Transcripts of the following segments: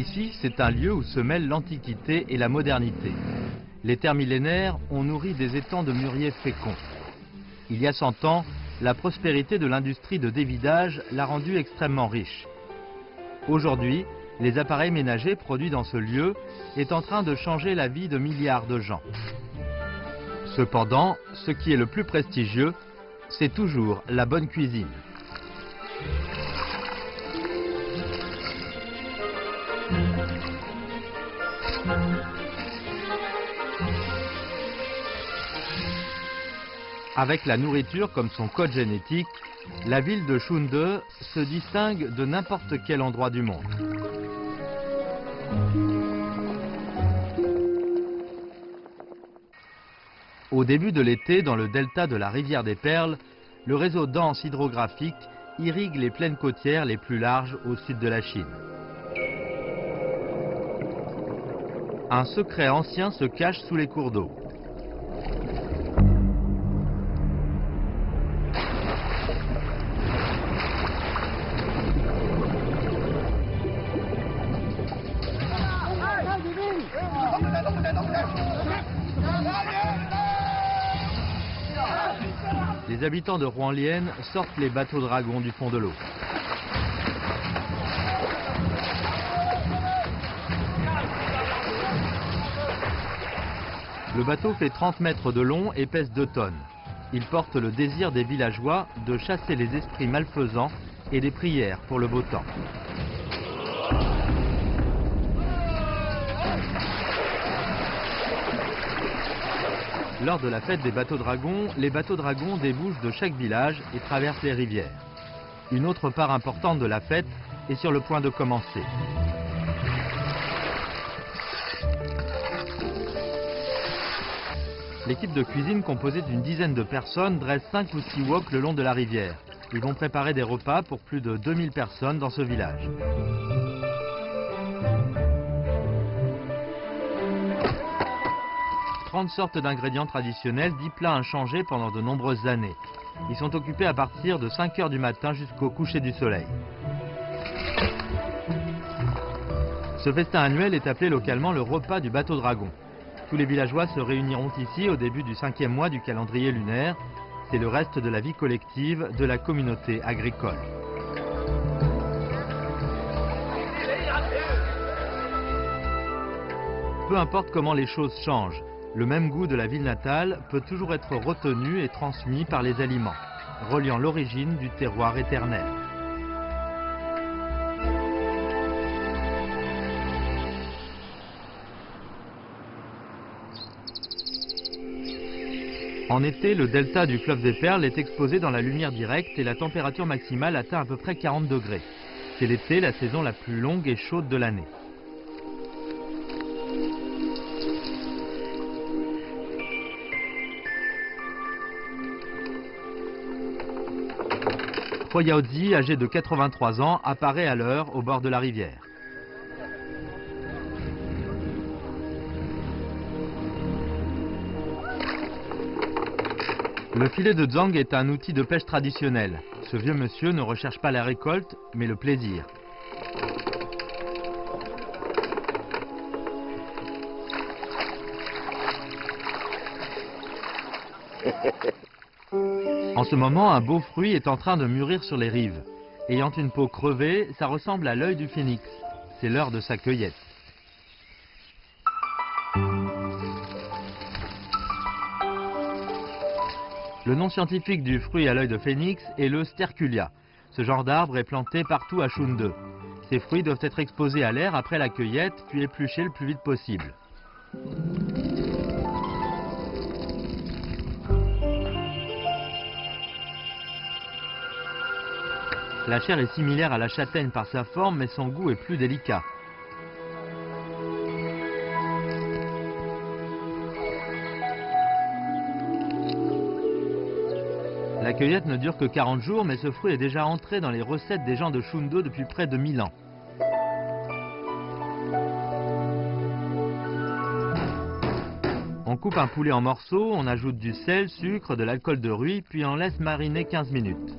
Ici, c'est un lieu où se mêlent l'Antiquité et la modernité. Les terres millénaires ont nourri des étangs de mûriers féconds. Il y a 100 ans, la prospérité de l'industrie de dévidage l'a rendu extrêmement riche. Aujourd'hui, les appareils ménagers produits dans ce lieu est en train de changer la vie de milliards de gens. Cependant, ce qui est le plus prestigieux, c'est toujours la bonne cuisine. Avec la nourriture comme son code génétique, la ville de Chunde se distingue de n'importe quel endroit du monde. Au début de l'été, dans le delta de la rivière des Perles, le réseau dense hydrographique irrigue les plaines côtières les plus larges au sud de la Chine. Un secret ancien se cache sous les cours d'eau. Les habitants de Hualien sortent les bateaux dragons du fond de l'eau. Le bateau fait 30 mètres de long et pèse 2 tonnes. Il porte le désir des villageois de chasser les esprits malfaisants et des prières pour le beau temps. Lors de la fête des bateaux dragons, les bateaux dragons débouchent de chaque village et traversent les rivières. Une autre part importante de la fête est sur le point de commencer. L'équipe de cuisine composée d'une dizaine de personnes dresse 5 ou 6 woks le long de la rivière. Ils vont préparer des repas pour plus de 2000 personnes dans ce village. Sortes d'ingrédients traditionnels, 10 plats inchangés pendant de nombreuses années. Ils sont occupés à partir de 5 heures du matin jusqu'au coucher du soleil. Ce festin annuel est appelé localement le repas du bateau dragon. Tous les villageois se réuniront ici au début du 5e mois du calendrier lunaire. C'est le reste de la vie collective de la communauté agricole. Peu importe comment les choses changent, le même goût de la ville natale peut toujours être retenu et transmis par les aliments, reliant l'origine du terroir éternel. En été, le delta du fleuve des Perles est exposé dans la lumière directe et la température maximale atteint à peu près 40 degrés. C'est l'été, la saison la plus longue et chaude de l'année. Huayaozi, âgé de 83 ans, apparaît à l'heure au bord de la rivière. Le filet de zhang est un outil de pêche traditionnel. Ce vieux monsieur ne recherche pas la récolte, mais le plaisir. En ce moment, un beau fruit est en train de mûrir sur les rives. Ayant une peau crevée, ça ressemble à l'œil du phénix. C'est l'heure de sa cueillette. Le nom scientifique du fruit à l'œil de phénix est le sterculia. Ce genre d'arbre est planté partout à Chunde. Ces fruits doivent être exposés à l'air après la cueillette, puis épluchés le plus vite possible. La chair est similaire à la châtaigne par sa forme, mais son goût est plus délicat. La cueillette ne dure que 40 jours, mais ce fruit est déjà entré dans les recettes des gens de Chunde depuis près de 1000 ans. On coupe un poulet en morceaux, on ajoute du sel, sucre, de l'alcool de riz, puis on laisse mariner 15 minutes.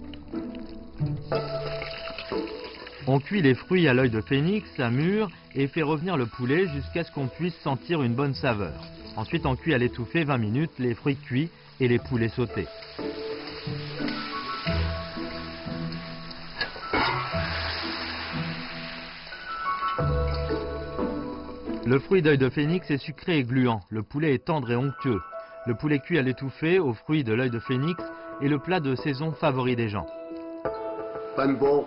On cuit les fruits à l'œil de phénix à mûr et fait revenir le poulet jusqu'à ce qu'on puisse sentir une bonne saveur. Ensuite, on cuit à l'étouffée 20 minutes les fruits cuits et les poulets sautés. Le fruit d'œil de phénix est sucré et gluant. Le poulet est tendre et onctueux. Le poulet cuit à l'étouffée aux fruits de l'œil de phénix est le plat de saison favori des gens. Bon.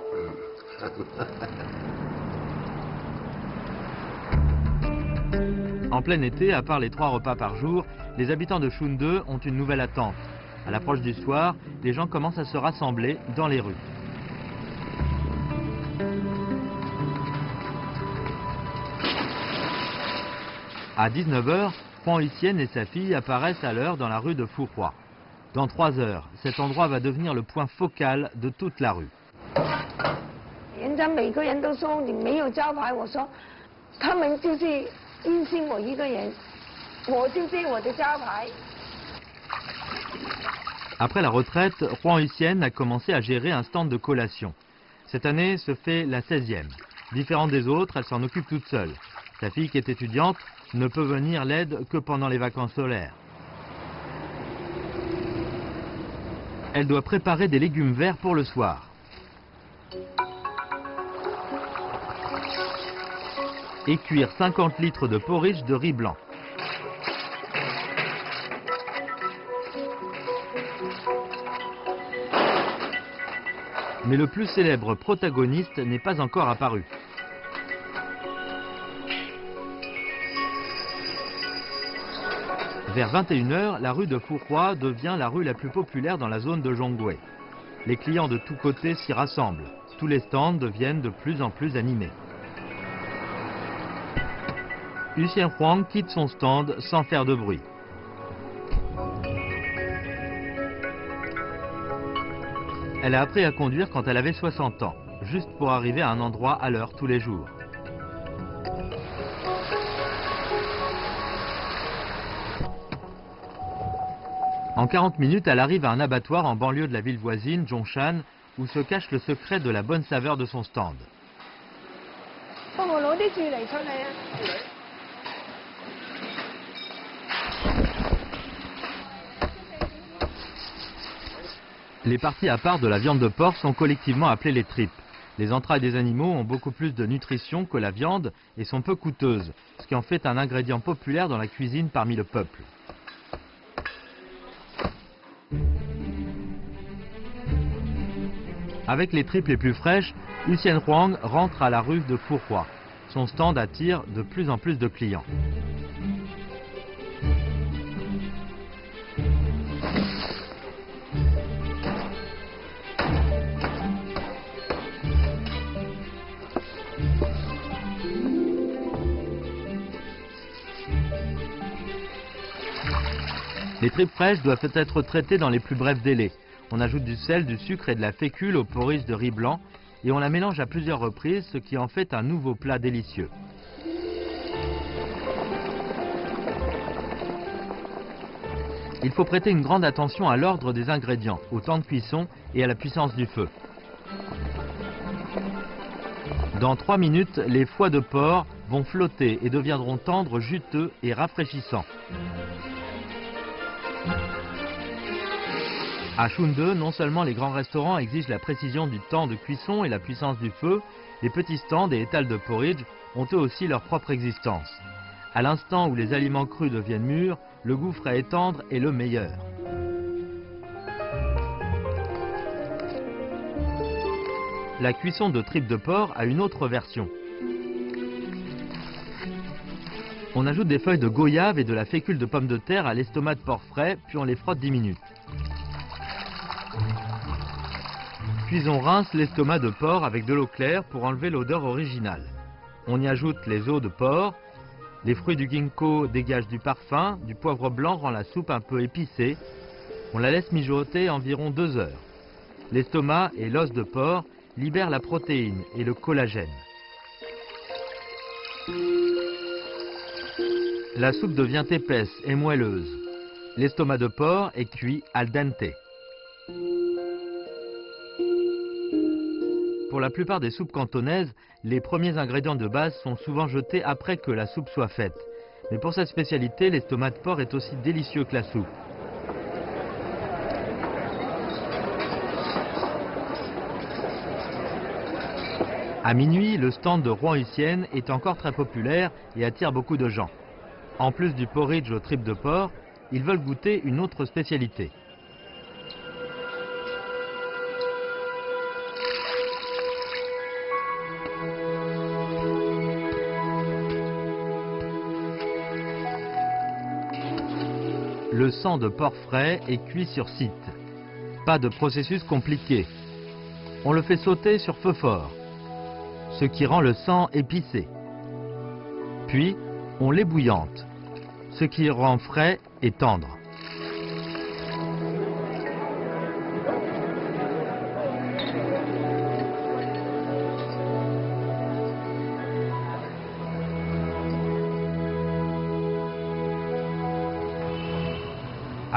En plein été, à part les 3 repas par jour, les habitants de Chunde ont une nouvelle attente. À l'approche du soir, les gens commencent à se rassembler dans les rues. À 19 h, Huang Yuxian et sa fille apparaissent à l'heure dans la rue de Furua. Dans 3 heures, cet endroit va devenir le point focal de toute la rue. Après la retraite, Huang Yuxian a commencé à gérer un stand de collation. Cette année se fait la 16e. Différente des autres, elle s'en occupe toute seule. Sa fille, qui est étudiante, ne peut venir l'aide que pendant les vacances scolaires. Elle doit préparer des légumes verts pour le soir. Et cuire 50 litres de porridge de riz blanc. Mais le plus célèbre protagoniste n'est pas encore apparu. Vers 21 h, la rue de Furua devient la rue la plus populaire dans la zone de Zhongwei. Les clients de tous côtés s'y rassemblent. Tous les stands deviennent de plus en plus animés. Yuxian Huang quitte son stand sans faire de bruit. Elle a appris à conduire quand elle avait 60 ans, juste pour arriver à un endroit à l'heure tous les jours. En 40 minutes, elle arrive à un abattoir en banlieue de la ville voisine, Zhongshan, où se cache le secret de la bonne saveur de son stand. Les parties à part de la viande de porc sont collectivement appelées les tripes. Les entrailles des animaux ont beaucoup plus de nutrition que la viande et sont peu coûteuses, ce qui en fait un ingrédient populaire dans la cuisine parmi le peuple. Avec les tripes les plus fraîches, Yuxian Huang rentre à la rue de Furua. Son stand attire de plus en plus de clients. Les tripes fraîches doivent être traitées dans les plus brefs délais. On ajoute du sel, du sucre et de la fécule au porridge de riz blanc et on la mélange à plusieurs reprises, ce qui en fait un nouveau plat délicieux. Il faut prêter une grande attention à l'ordre des ingrédients, au temps de cuisson et à la puissance du feu. Dans 3 minutes, les foies de porc vont flotter et deviendront tendres, juteux et rafraîchissants. À Chunde, non seulement les grands restaurants exigent la précision du temps de cuisson et la puissance du feu, les petits stands et étals de porridge ont eux aussi leur propre existence. À l'instant où les aliments crus deviennent mûrs, le goût frais et tendre est le meilleur. La cuisson de tripes de porc a une autre version. On ajoute des feuilles de goyave et de la fécule de pommes de terre à l'estomac de porc frais, puis on les frotte 10 minutes. Puis on rince l'estomac de porc avec de l'eau claire pour enlever l'odeur originale. On y ajoute les os de porc, les fruits du ginkgo dégagent du parfum, du poivre blanc rend la soupe un peu épicée. On la laisse mijoter environ 2 heures. L'estomac et l'os de porc libèrent la protéine et le collagène. La soupe devient épaisse et moelleuse. L'estomac de porc est cuit al dente. Pour la plupart des soupes cantonaises, les premiers ingrédients de base sont souvent jetés après que la soupe soit faite. Mais pour cette spécialité, l'estomac de porc est aussi délicieux que la soupe. À minuit, le stand de Rouen-Huissienne est encore très populaire et attire beaucoup de gens. En plus du porridge aux tripes de porc, ils veulent goûter une autre spécialité. Le sang de porc frais est cuit sur site. Pas de processus compliqué. On le fait sauter sur feu fort, ce qui rend le sang épicé. Puis, on l'ébouillante, ce qui rend frais et tendre.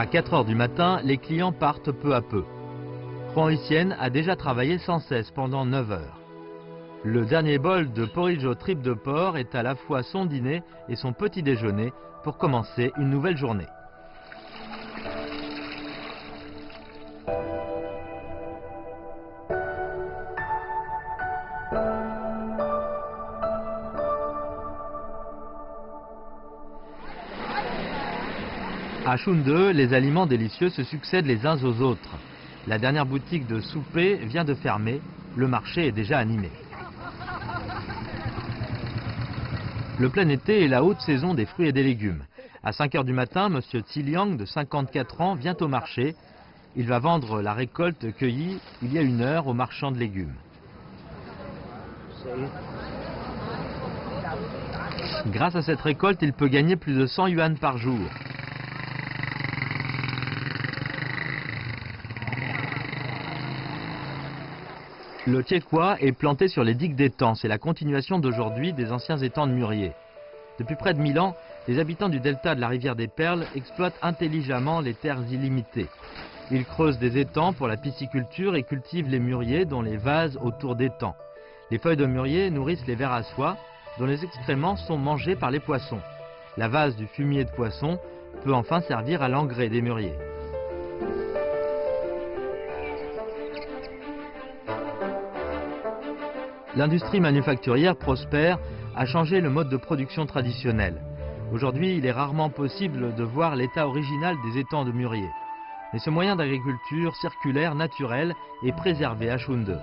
À 4 heures du matin, les clients partent peu à peu. Rouen-Huissienne a déjà travaillé sans cesse pendant 9 heures. Le dernier bol de porridge aux tripes de porc est à la fois son dîner et son petit déjeuner pour commencer une nouvelle journée. À Chunde, les aliments délicieux se succèdent les uns aux autres. La dernière boutique de souper vient de fermer, le marché est déjà animé. Le plein été est la haute saison des fruits et des légumes. À 5 heures du matin, M. Tiliang, de 54 ans, vient au marché. Il va vendre la récolte cueillie il y a 1 heure au marchand de légumes. Grâce à cette récolte, il peut gagner plus de 100 yuan par jour. Le Tiekwa est planté sur les digues d'étangs. C'est la continuation d'aujourd'hui des anciens étangs de Murier. Depuis près de 1000 ans, les habitants du delta de la rivière des Perles exploitent intelligemment les terres illimitées. Ils creusent des étangs pour la pisciculture et cultivent les mûriers dans les vases autour d'étangs. Les feuilles de mûrier nourrissent les vers à soie, dont les excréments sont mangés par les poissons. La vase du fumier de poisson peut enfin servir à l'engrais des mûriers. L'industrie manufacturière prospère a changé le mode de production traditionnel. Aujourd'hui, il est rarement possible de voir l'état original des étangs de mûrier. Mais ce moyen d'agriculture circulaire naturelle est préservé à Chunde.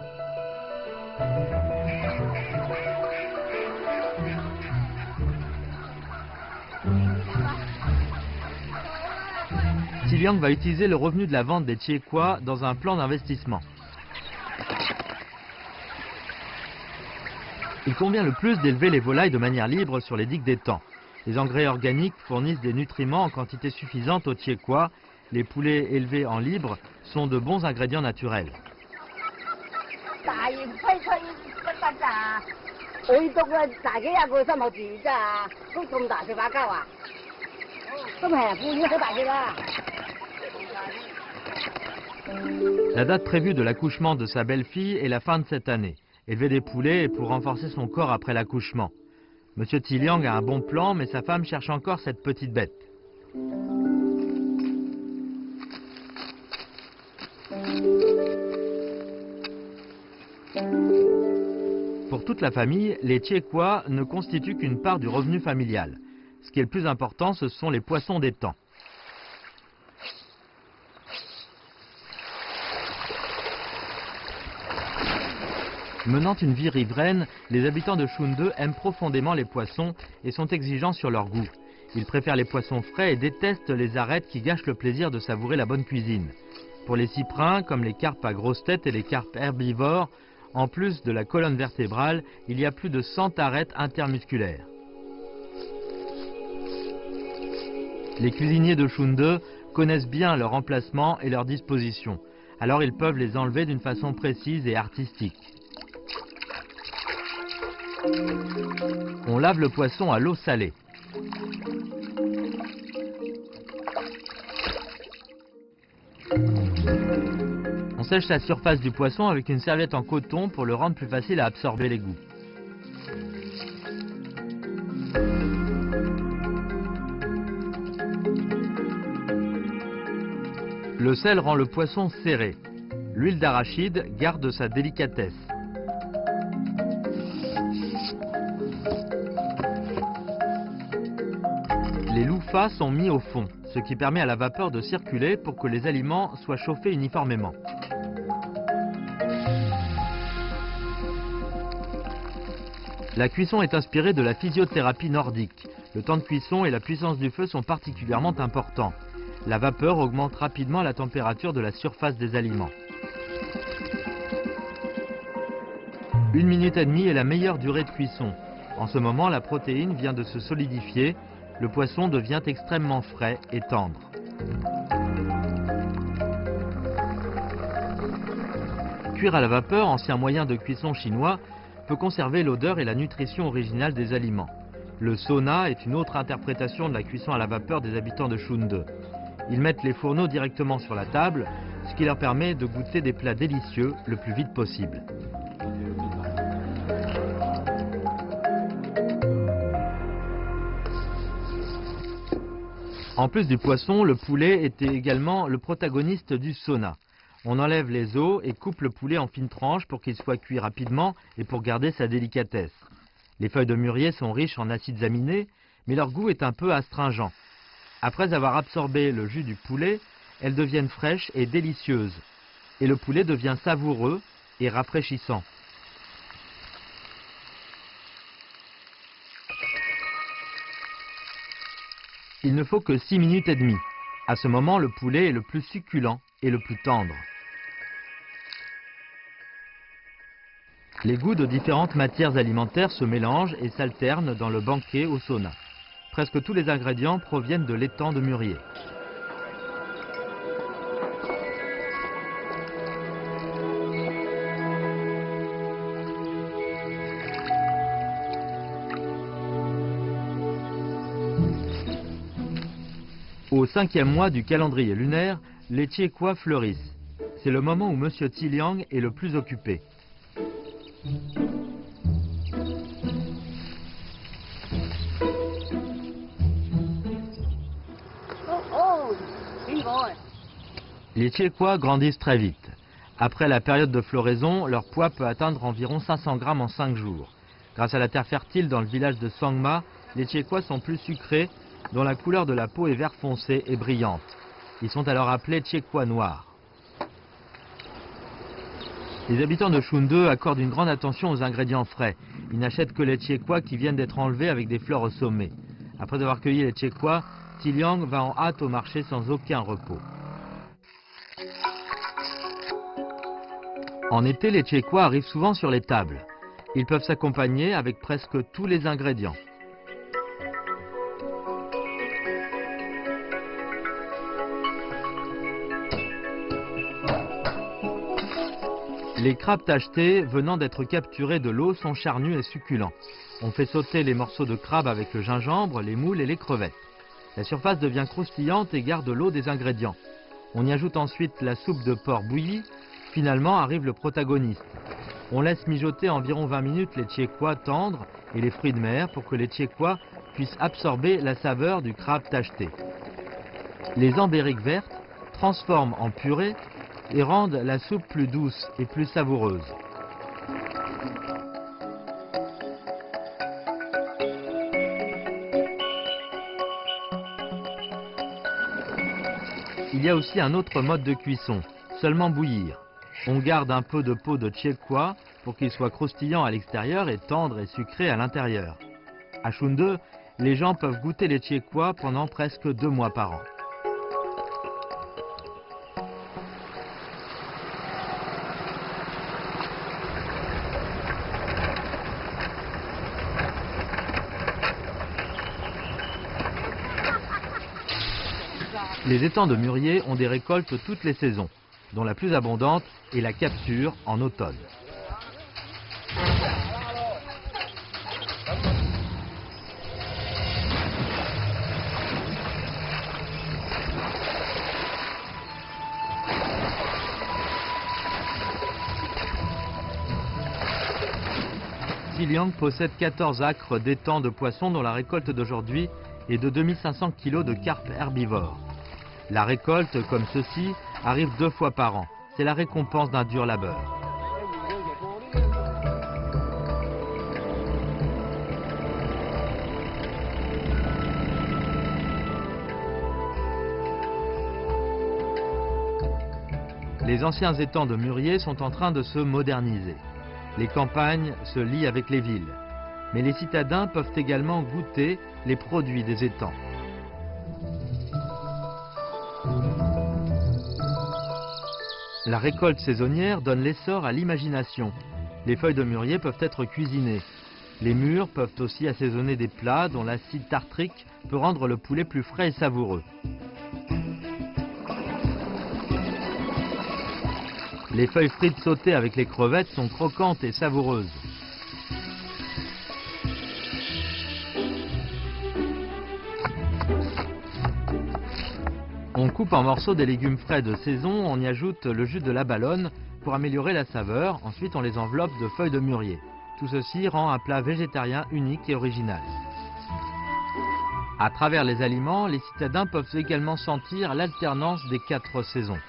Tiliang va utiliser le revenu de la vente des Tiekwa dans un plan d'investissement. Il convient le plus d'élever les volailles de manière libre sur les digues d'étangs. Les engrais organiques fournissent des nutriments en quantité suffisante aux Tiekwa. Les poulets élevés en libre sont de bons ingrédients naturels. La date prévue de l'accouchement de sa belle-fille est la fin de cette année. Élever des poulets est pour renforcer son corps après l'accouchement. Monsieur Tiliang a un bon plan, mais sa femme cherche encore cette petite bête. Pour toute la famille, les Tiekwa ne constituent qu'une part du revenu familial. Ce qui est le plus important, ce sont les poissons d'étang. Menant une vie riveraine, les habitants de Chunde aiment profondément les poissons et sont exigeants sur leur goût. Ils préfèrent les poissons frais et détestent les arêtes qui gâchent le plaisir de savourer la bonne cuisine. Pour les cyprins, comme les carpes à grosse tête et les carpes herbivores, en plus de la colonne vertébrale, il y a plus de 100 arêtes intermusculaires. Les cuisiniers de Chunde connaissent bien leur emplacement et leur disposition, alors ils peuvent les enlever d'une façon précise et artistique. On lave le poisson à l'eau salée. On sèche la surface du poisson avec une serviette en coton pour le rendre plus facile à absorber l'égout. Le sel rend le poisson serré. L'huile d'arachide garde sa délicatesse. Les loufas sont mis au fond, ce qui permet à la vapeur de circuler pour que les aliments soient chauffés uniformément. La cuisson est inspirée de la physiothérapie nordique. Le temps de cuisson et la puissance du feu sont particulièrement importants. La vapeur augmente rapidement la température de la surface des aliments. 1 minute et demie est la meilleure durée de cuisson. En ce moment, la protéine vient de se solidifier. Le poisson devient extrêmement frais et tendre. Cuire à la vapeur, ancien moyen de cuisson chinois, peut conserver l'odeur et la nutrition originale des aliments. Le sauna est une autre interprétation de la cuisson à la vapeur des habitants de Shunde. Ils mettent les fourneaux directement sur la table, ce qui leur permet de goûter des plats délicieux le plus vite possible. En plus du poisson, le poulet était également le protagoniste du sauna. On enlève les os et coupe le poulet en fines tranches pour qu'il soit cuit rapidement et pour garder sa délicatesse. Les feuilles de mûrier sont riches en acides aminés, mais leur goût est un peu astringent. Après avoir absorbé le jus du poulet, elles deviennent fraîches et délicieuses. Et le poulet devient savoureux et rafraîchissant. Il ne faut que 6 minutes et demie. À ce moment, le poulet est le plus succulent et le plus tendre. Les goûts de différentes matières alimentaires se mélangent et s'alternent dans le banquet au sauna. Presque tous les ingrédients proviennent de l'étang de mûrier. Au 5e mois du calendrier lunaire, les Tchéquois fleurissent. C'est le moment où Monsieur Tiliang est le plus occupé. Les Tchéquois grandissent très vite. Après la période de floraison, leur poids peut atteindre environ 500 grammes en 5 jours. Grâce à la terre fertile dans le village de Sangma, les Tchéquois sont plus sucrés, dont la couleur de la peau est vert foncé et brillante. Ils sont alors appelés Tchéquois noirs. Les habitants de Shunde accordent une grande attention aux ingrédients frais. Ils n'achètent que les Tchéquois qui viennent d'être enlevés avec des fleurs au sommet. Après avoir cueilli les Tchéquois, Tiliang va en hâte au marché sans aucun repos. En été, les Tchéquois arrivent souvent sur les tables. Ils peuvent s'accompagner avec presque tous les ingrédients. Les crabes tachetés venant d'être capturés de l'eau sont charnus et succulents. On fait sauter les morceaux de crabe avec le gingembre, les moules et les crevettes. La surface devient croustillante et garde l'eau des ingrédients. On y ajoute ensuite la soupe de porc bouillie. Finalement arrive le protagoniste. On laisse mijoter environ 20 minutes les Tchéquois tendres et les fruits de mer pour que les Tchéquois puissent absorber la saveur du crabe tacheté. Les ambériques vertes transforment en purée et rendent la soupe plus douce et plus savoureuse. Il y a aussi un autre mode de cuisson, seulement bouillir. On garde un peu de peau de Tchéquois pour qu'il soit croustillant à l'extérieur et tendre et sucré à l'intérieur. À Shunde, les gens peuvent goûter les Tchéquois pendant presque 2 mois par an. Les étangs de mûrier ont des récoltes toutes les saisons, dont la plus abondante est la capture en automne. Kiliang possède 14 acres d'étangs de poissons dont la récolte d'aujourd'hui est de 2500 kg de carpes herbivores. La récolte, comme ceci, arrive 2 fois par an. C'est la récompense d'un dur labeur. Les anciens étangs de Murier sont en train de se moderniser. Les campagnes se lient avec les villes. Mais les citadins peuvent également goûter les produits des étangs. La récolte saisonnière donne l'essor à l'imagination. Les feuilles de mûrier peuvent être cuisinées. Les mûres peuvent aussi assaisonner des plats dont l'acide tartrique peut rendre le poulet plus frais et savoureux. Les feuilles frites sautées avec les crevettes sont croquantes et savoureuses. On coupe en morceaux des légumes frais de saison, on y ajoute le jus de la ballonne pour améliorer la saveur. Ensuite, on les enveloppe de feuilles de mûrier. Tout ceci rend un plat végétarien unique et original. À travers les aliments, les citadins peuvent également sentir l'alternance des 4 saisons.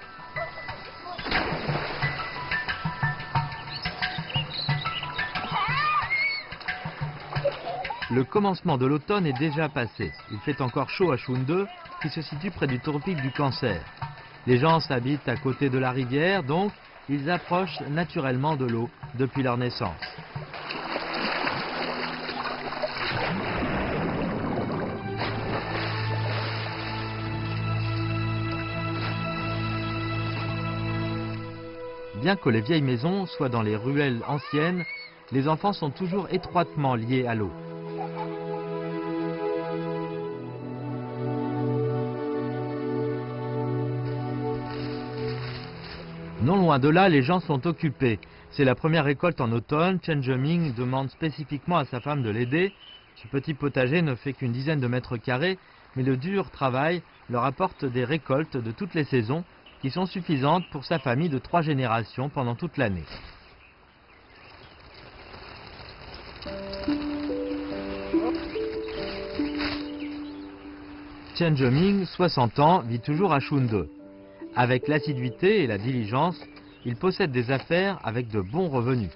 Le commencement de l'automne est déjà passé. Il fait encore chaud à Chunde, qui se situe près du tropique du Cancer. Les gens s'habitent à côté de la rivière, donc ils approchent naturellement de l'eau depuis leur naissance. Bien que les vieilles maisons soient dans les ruelles anciennes, les enfants sont toujours étroitement liés à l'eau. Non loin de là, les gens sont occupés. C'est la première récolte en automne. Chen Zheming demande spécifiquement à sa femme de l'aider. Ce petit potager ne fait qu'une dizaine de mètres carrés, mais le dur travail leur apporte des récoltes de toutes les saisons qui sont suffisantes pour sa famille de 3 générations pendant toute l'année. Chen Zheming, 60 ans, vit toujours à Chunde. Avec l'assiduité et la diligence, il possède des affaires avec de bons revenus.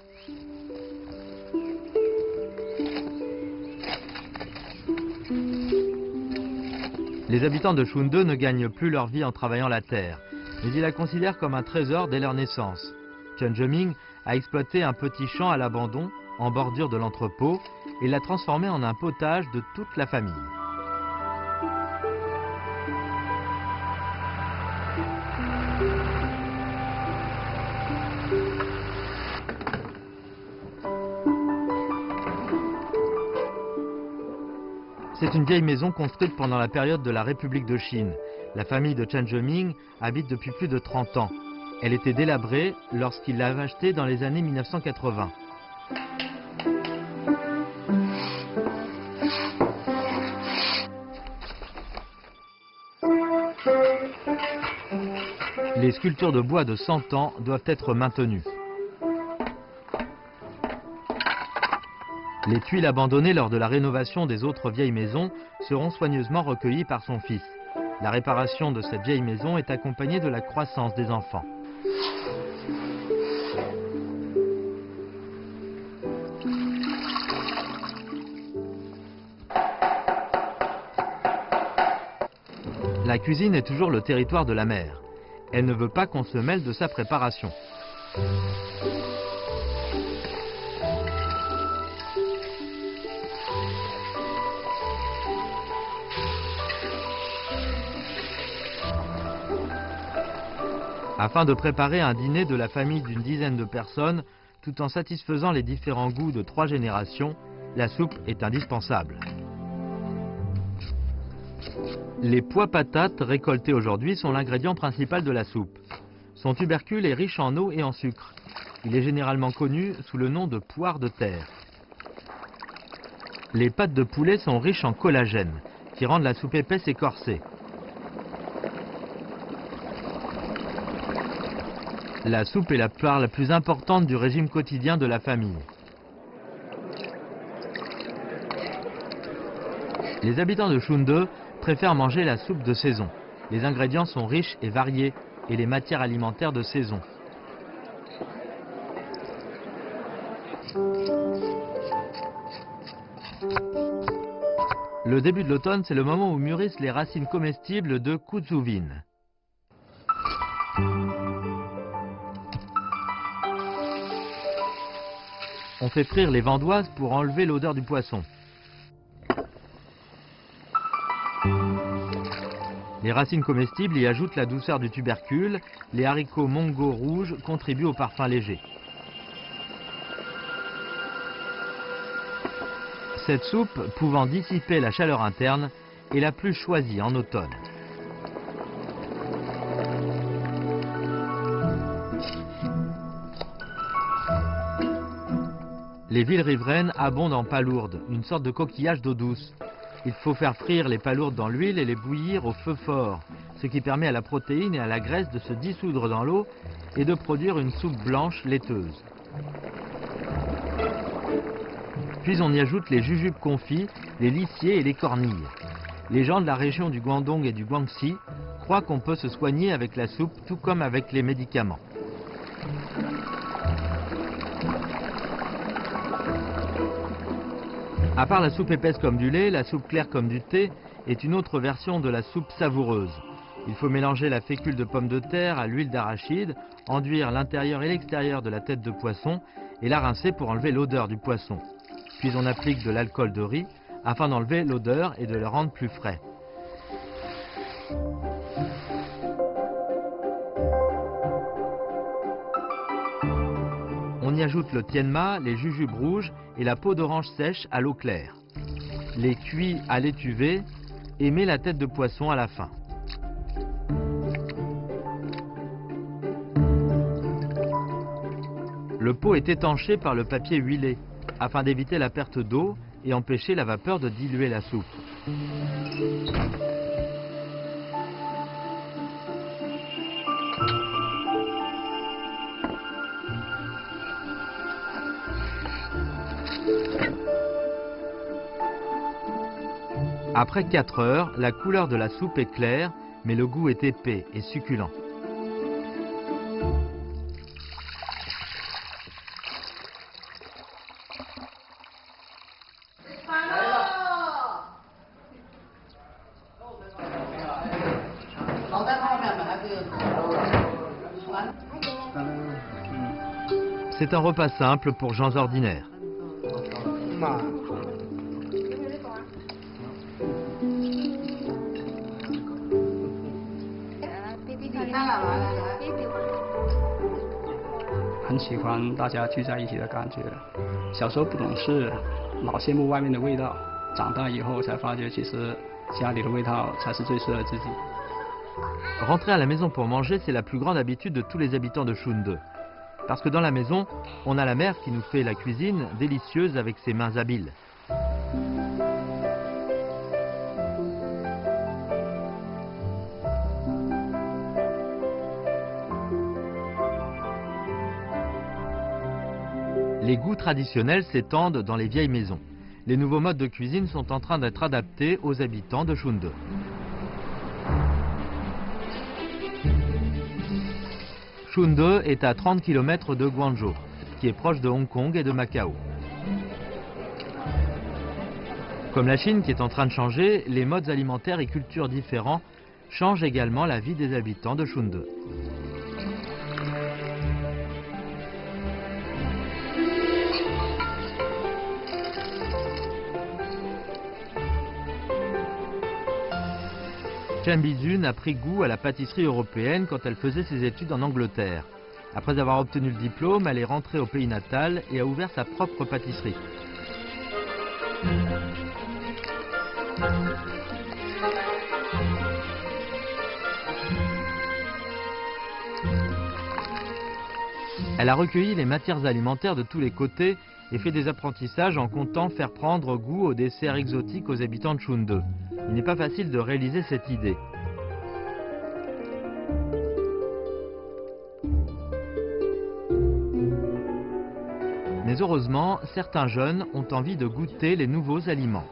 Les habitants de Chunde ne gagnent plus leur vie en travaillant la terre, mais ils la considèrent comme un trésor dès leur naissance. Chen Zheming a exploité un petit champ à l'abandon en bordure de l'entrepôt et l'a transformé en un potage de toute la famille. C'est une vieille maison construite pendant la période de la République de Chine. La famille de Chen Zheming habite depuis plus de 30 ans. Elle était délabrée lorsqu'il l'a achetée dans les années 1980. Les sculptures de bois de 100 ans doivent être maintenues. Les tuiles abandonnées lors de la rénovation des autres vieilles maisons seront soigneusement recueillies par son fils. La réparation de cette vieille maison est accompagnée de la croissance des enfants. La cuisine est toujours le territoire de la mère. Elle ne veut pas qu'on se mêle de sa préparation. Afin de préparer un dîner de la famille d'une dizaine de personnes, tout en satisfaisant les différents goûts de 3 générations, la soupe est indispensable. Les pois patates récoltés aujourd'hui sont l'ingrédient principal de la soupe. Son tubercule est riche en eau et en sucre. Il est généralement connu sous le nom de poire de terre. Les pâtes de poulet sont riches en collagène, qui rendent la soupe épaisse et corsée. La soupe est la part la plus importante du régime quotidien de la famille. Les habitants de Chunde préfèrent manger la soupe de saison. Les ingrédients sont riches et variés, et les matières alimentaires de saison. Le début de l'automne, c'est le moment où mûrissent les racines comestibles de Kuzuvin. On fait frire les vandoises pour enlever l'odeur du poisson. Les racines comestibles y ajoutent la douceur du tubercule. Les haricots mongo rouges contribuent au parfum léger. Cette soupe, pouvant dissiper la chaleur interne, est la plus choisie en automne. Les villes riveraines abondent en palourdes, une sorte de coquillage d'eau douce. Il faut faire frire les palourdes dans l'huile et les bouillir au feu fort, ce qui permet à la protéine et à la graisse de se dissoudre dans l'eau et de produire une soupe blanche laiteuse. Puis on y ajoute les jujubes confits, les lissiers et les cornilles. Les gens de la région du Guangdong et du Guangxi croient qu'on peut se soigner avec la soupe, tout comme avec les médicaments. À part la soupe épaisse comme du lait, la soupe claire comme du thé est une autre version de la soupe savoureuse. Il faut mélanger la fécule de pommes de terre à l'huile d'arachide, enduire l'intérieur et l'extérieur de la tête de poisson et la rincer pour enlever l'odeur du poisson. Puis on applique de l'alcool de riz afin d'enlever l'odeur et de le rendre plus frais. On y ajoute le tienma, les jujubes rouges et la peau d'orange sèche à l'eau claire. Les cuits à l'étuvée et met la tête de poisson à la fin. Le pot est étanché par le papier huilé afin d'éviter la perte d'eau et empêcher la vapeur de diluer la soupe. Après 4 heures, la couleur de la soupe est claire, mais le goût est épais et succulent. C'est un repas simple pour gens ordinaires. Rentrer à la maison pour manger, c'est la plus grande habitude de tous les habitants de Chunde. Parce que dans la maison, on a la mère qui nous fait la cuisine délicieuse avec ses mains habiles. Les goûts traditionnels s'étendent dans les vieilles maisons. Les nouveaux modes de cuisine sont en train d'être adaptés aux habitants de Chunde. Chunde est à 30 km de Guangzhou, qui est proche de Hong Kong et de Macao. Comme la Chine qui est en train de changer, les modes alimentaires et cultures différents changent également la vie des habitants de Chunde. Chen Bizun a pris goût à la pâtisserie européenne quand elle faisait ses études en Angleterre. Après avoir obtenu le diplôme, elle est rentrée au pays natal et a ouvert sa propre pâtisserie. Elle a recueilli les matières alimentaires de tous les côtés et fait des apprentissages en comptant faire prendre goût aux desserts exotiques aux habitants de Chunde. Il n'est pas facile de réaliser cette idée. Mais heureusement, certains jeunes ont envie de goûter les nouveaux aliments.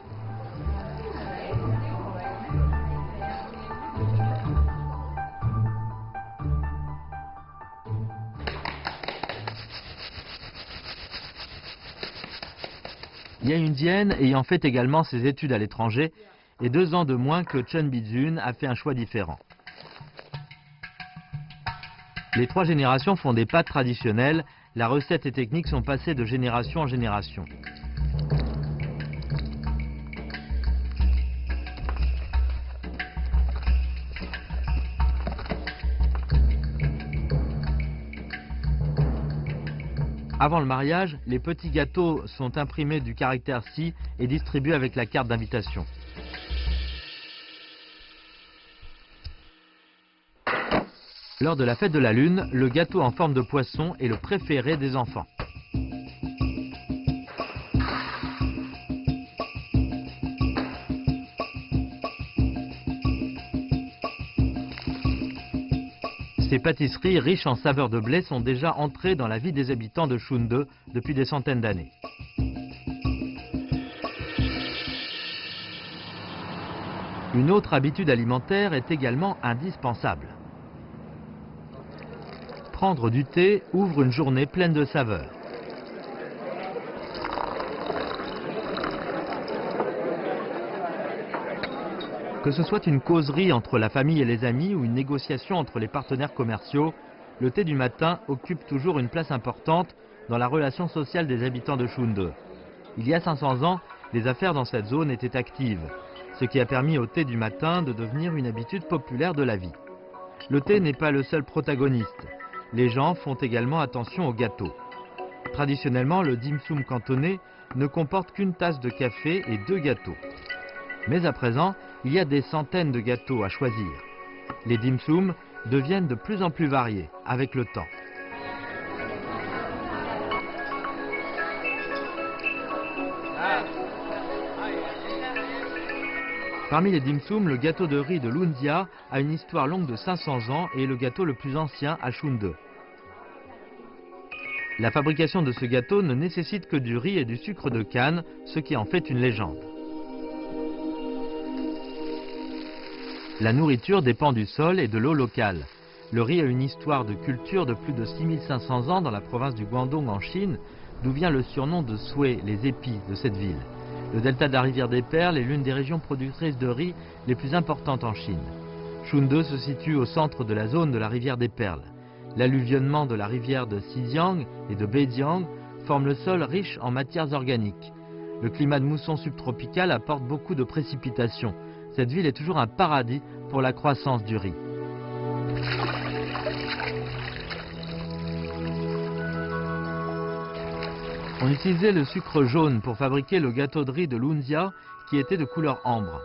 Lia Yunjian ayant fait également ses études à l'étranger et 2 ans de moins que Chen Bizun a fait un choix différent. Les 3 générations font des pâtes traditionnelles, la recette et technique sont passées de génération en génération. Avant le mariage, les petits gâteaux sont imprimés du caractère Si et distribués avec la carte d'invitation. Lors de la fête de la Lune, le gâteau en forme de poisson est le préféré des enfants. Ces pâtisseries riches en saveurs de blé sont déjà entrées dans la vie des habitants de Shunde depuis des centaines d'années. Une autre habitude alimentaire est également indispensable. Prendre du thé ouvre une journée pleine de saveurs. Que ce soit une causerie entre la famille et les amis ou une négociation entre les partenaires commerciaux, le thé du matin occupe toujours une place importante dans la relation sociale des habitants de Shunde. Il y a 500 ans, les affaires dans cette zone étaient actives, ce qui a permis au thé du matin de devenir une habitude populaire de la vie. Le thé n'est pas le seul protagoniste. Les gens font également attention aux gâteaux. Traditionnellement, le dim sum cantonais ne comporte qu'une tasse de café et 2 gâteaux. Mais à présent, il y a des centaines de gâteaux à choisir. Les dim sum deviennent de plus en plus variés avec le temps. Parmi les dim sum, le gâteau de riz de Lunzia a une histoire longue de 500 ans et est le gâteau le plus ancien à Shunde. La fabrication de ce gâteau ne nécessite que du riz et du sucre de canne, ce qui en fait une légende. La nourriture dépend du sol et de l'eau locale. Le riz a une histoire de culture de plus de 6500 ans dans la province du Guangdong en Chine, d'où vient le surnom de Sui, les épis de cette ville. Le delta de la rivière des Perles est l'une des régions productrices de riz les plus importantes en Chine. Shunde se situe au centre de la zone de la rivière des Perles. L'alluvionnement de la rivière de Xijiang et de Beijiang forme le sol riche en matières organiques. Le climat de mousson subtropical apporte beaucoup de précipitations. Cette ville est toujours un paradis pour la croissance du riz. On utilisait le sucre jaune pour fabriquer le gâteau de riz de Lunzia qui était de couleur ambre.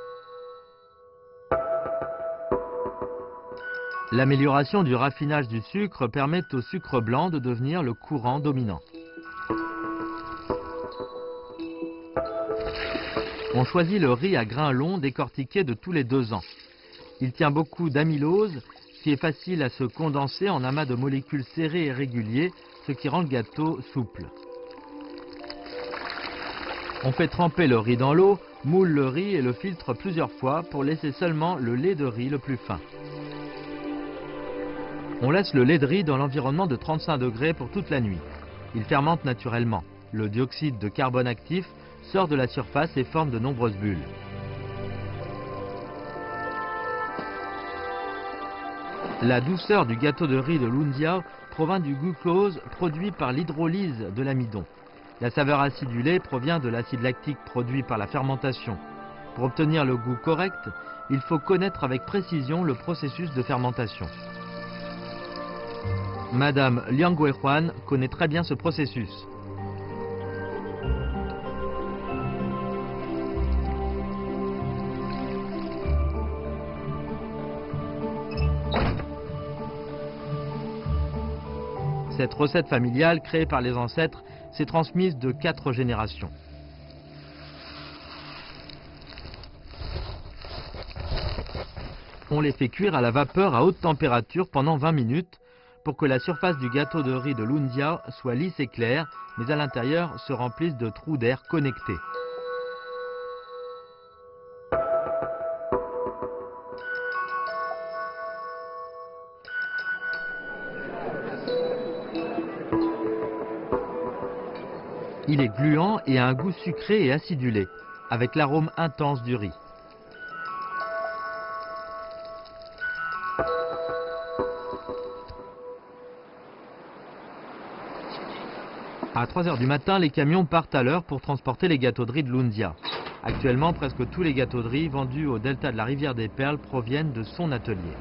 L'amélioration du raffinage du sucre permet au sucre blanc de devenir le courant dominant. On choisit le riz à grains longs décortiqué de tous les 2 ans. Il tient beaucoup d'amylose, qui est facile à se condenser en amas de molécules serrées et réguliers, ce qui rend le gâteau souple. On fait tremper le riz dans l'eau, moule le riz et le filtre plusieurs fois pour laisser seulement le lait de riz le plus fin. On laisse le lait de riz dans l'environnement de 35 degrés pour toute la nuit. Il fermente naturellement. Le dioxyde de carbone actif sort de la surface et forme de nombreuses bulles. La douceur du gâteau de riz de Lunzia provient du glucose produit par l'hydrolyse de l'amidon. La saveur acidulée provient de l'acide lactique produit par la fermentation. Pour obtenir le goût correct, il faut connaître avec précision le processus de fermentation. Madame Liang Guihuan connaît très bien ce processus. Cette recette familiale créée par les ancêtres s'est transmise de 4 générations. On les fait cuire à la vapeur à haute température pendant 20 minutes pour que la surface du gâteau de riz de Lunzia soit lisse et claire, mais à l'intérieur se remplisse de trous d'air connectés. Il est gluant et a un goût sucré et acidulé, avec l'arôme intense du riz. À 3 h du matin, les camions partent à l'heure pour transporter les gâteaux de riz de Lundia. Actuellement, presque tous les gâteaux de riz vendus au delta de la rivière des Perles proviennent de son atelier.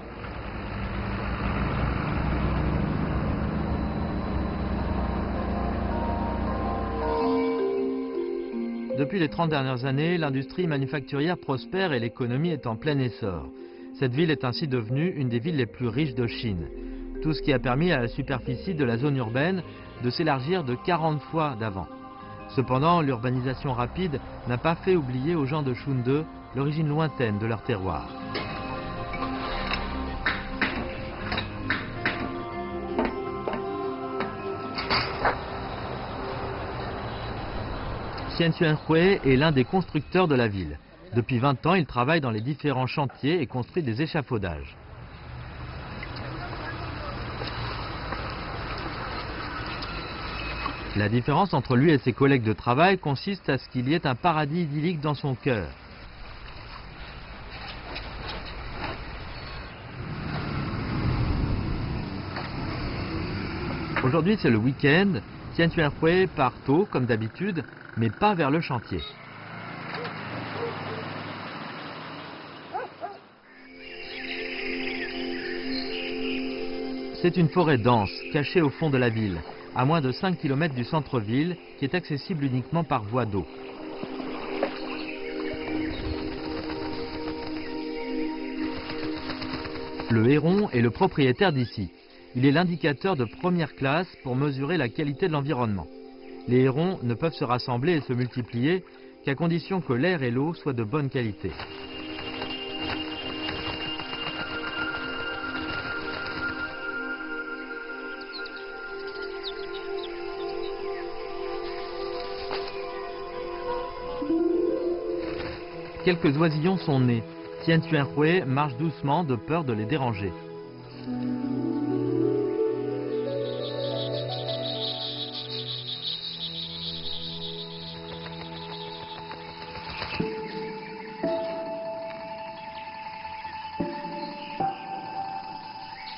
Depuis les 30 dernières années, l'industrie manufacturière prospère et l'économie est en plein essor. Cette ville est ainsi devenue une des villes les plus riches de Chine. Tout ce qui a permis à la superficie de la zone urbaine de s'élargir de 40 fois d'avant. Cependant, l'urbanisation rapide n'a pas fait oublier aux gens de Shunde l'origine lointaine de leur terroir. Xian Xuanhui est l'un des constructeurs de la ville. Depuis 20 ans, il travaille dans les différents chantiers et construit des échafaudages. La différence entre lui et ses collègues de travail consiste à ce qu'il y ait un paradis idyllique dans son cœur. Aujourd'hui, c'est le week-end. Xian Xuanhui part tôt, comme d'habitude, mais pas vers le chantier. C'est une forêt dense, cachée au fond de la ville, à moins de 5 km du centre-ville, qui est accessible uniquement par voie d'eau. Le héron est le propriétaire d'ici. Il est l'indicateur de première classe pour mesurer la qualité de l'environnement. Les hérons ne peuvent se rassembler et se multiplier qu'à condition que l'air et l'eau soient de bonne qualité. Quelques oisillons sont nés. Xian Xuanhui marche doucement de peur de les déranger.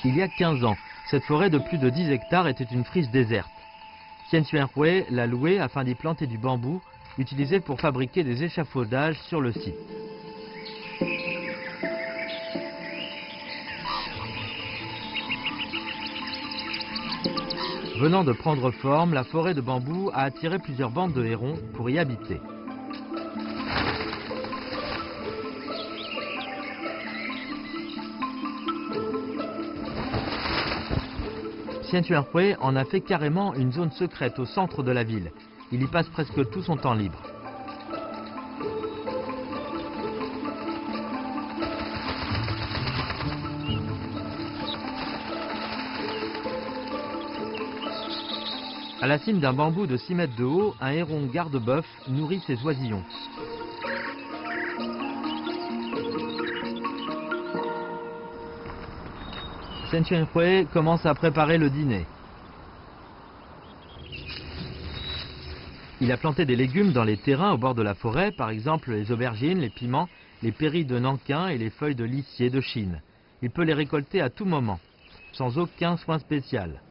Il y a 15 ans, cette forêt de plus de 10 hectares était une friche déserte. Xian Xuanhui l'a louée afin d'y planter du bambou, utilisé pour fabriquer des échafaudages sur le site. Venant de prendre forme, la forêt de bambou a attiré plusieurs bandes de hérons pour y habiter. Xian Xuanhui en a fait carrément une zone secrète au centre de la ville. Il y passe presque tout son temps libre. À la cime d'un bambou de 6 mètres de haut, un héron garde-bœuf nourrit ses oisillons. Xian Xuanhui commence à préparer le dîner. Il a planté des légumes dans les terrains au bord de la forêt, par exemple les aubergines, les piments, les pairis de Nankin et les feuilles de licier de Chine. Il peut les récolter à tout moment, sans aucun soin spécial.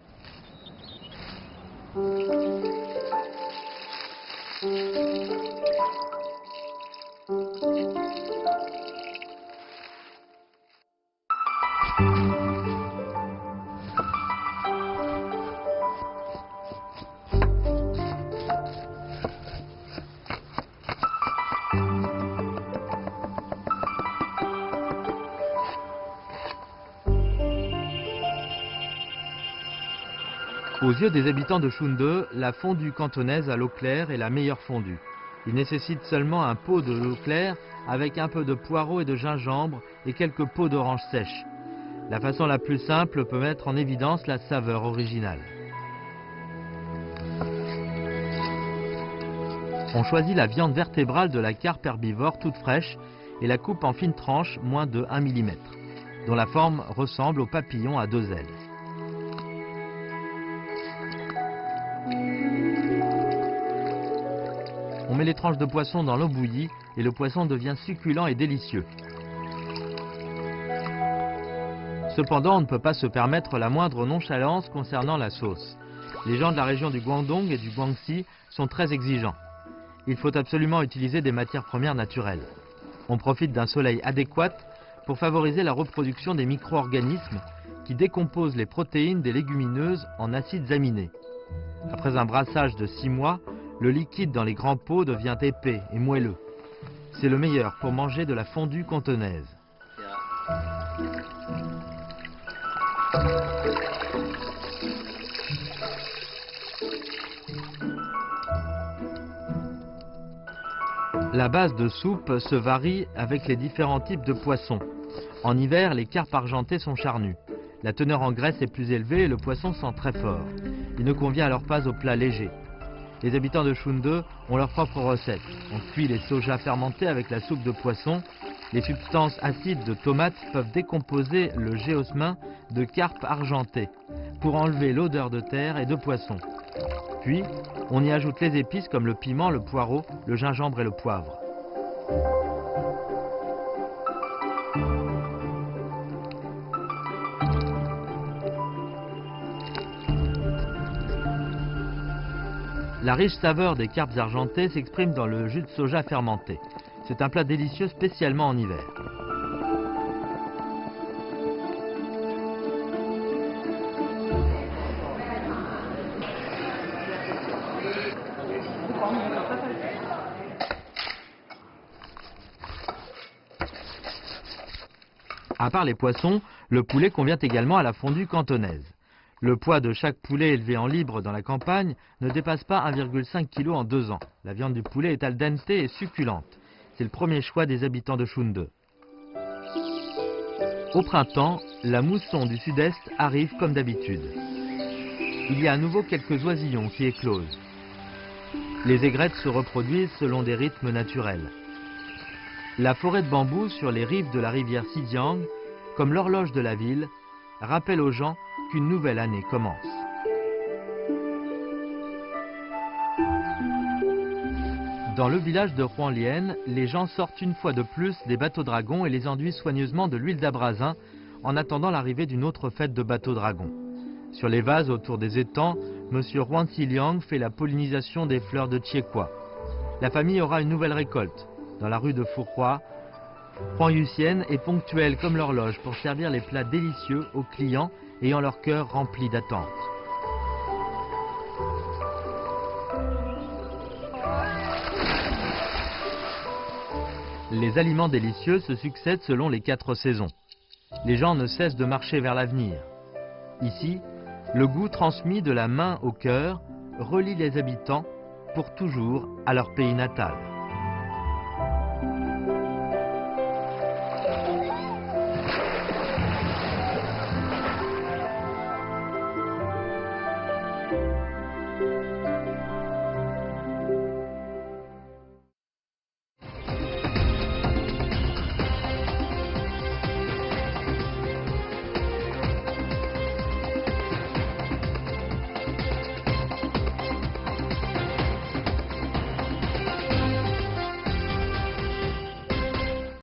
Aux yeux des habitants de Shunde, la fondue cantonaise à l'eau claire est la meilleure fondue. Il nécessite seulement un pot de l'eau claire avec un peu de poireau et de gingembre et quelques peaux d'orange sèches. La façon la plus simple peut mettre en évidence la saveur originale. On choisit la viande vertébrale de la carpe herbivore toute fraîche et la coupe en fines tranches moins de 1 mm, dont la forme ressemble au papillon à 2 ailes. On met les tranches de poisson dans l'eau bouillie et le poisson devient succulent et délicieux. Cependant, on ne peut pas se permettre la moindre nonchalance concernant la sauce. Les gens de la région du Guangdong et du Guangxi sont très exigeants. Il faut absolument utiliser des matières premières naturelles. On profite d'un soleil adéquat pour favoriser la reproduction des micro-organismes qui décomposent les protéines des légumineuses en acides aminés. Après un brassage de 6 mois, le liquide dans les grands pots devient épais et moelleux. C'est le meilleur pour manger de la fondue cantonaise. La base de soupe se varie avec les différents types de poissons. En hiver, les carpes argentées sont charnues. La teneur en graisse est plus élevée et le poisson sent très fort. Il ne convient alors pas aux plats légers. Les habitants de Shunde ont leur propre recette. On cuit les sojas fermentés avec la soupe de poisson. Les substances acides de tomates peuvent décomposer le géosmin de carpe argentée pour enlever l'odeur de terre et de poisson. Puis, on y ajoute les épices comme le piment, le poireau, le gingembre et le poivre. La riche saveur des carpes argentées s'exprime dans le jus de soja fermenté. C'est un plat délicieux spécialement en hiver. À part les poissons, le poulet convient également à la fondue cantonaise. Le poids de chaque poulet élevé en libre dans la campagne ne dépasse pas 1,5 kg en 2 ans. La viande du poulet est al dente et succulente. C'est le premier choix des habitants de Shunde. Au printemps, la mousson du sud-est arrive comme d'habitude. Il y a à nouveau quelques oisillons qui éclosent. Les aigrettes se reproduisent selon des rythmes naturels. La forêt de bambous sur les rives de la rivière Xijiang, comme l'horloge de la ville, rappelle aux gens qu'une nouvelle année commence. Dans le village de Huanlian, les gens sortent une fois de plus des bateaux dragons et les enduisent soigneusement de l'huile d'abrasin en attendant l'arrivée d'une autre fête de bateaux dragons. Sur les vases autour des étangs, M. Huang Xiliang fait la pollinisation des fleurs de Chiekwa. La famille aura une nouvelle récolte. Dans la rue de Fuhua, Huang Yuxian est ponctuel comme l'horloge pour servir les plats délicieux aux clients ayant leur cœur rempli d'attente. Les aliments délicieux se succèdent selon les 4 saisons. Les gens ne cessent de marcher vers l'avenir. Ici, le goût transmis de la main au cœur relie les habitants pour toujours à leur pays natal.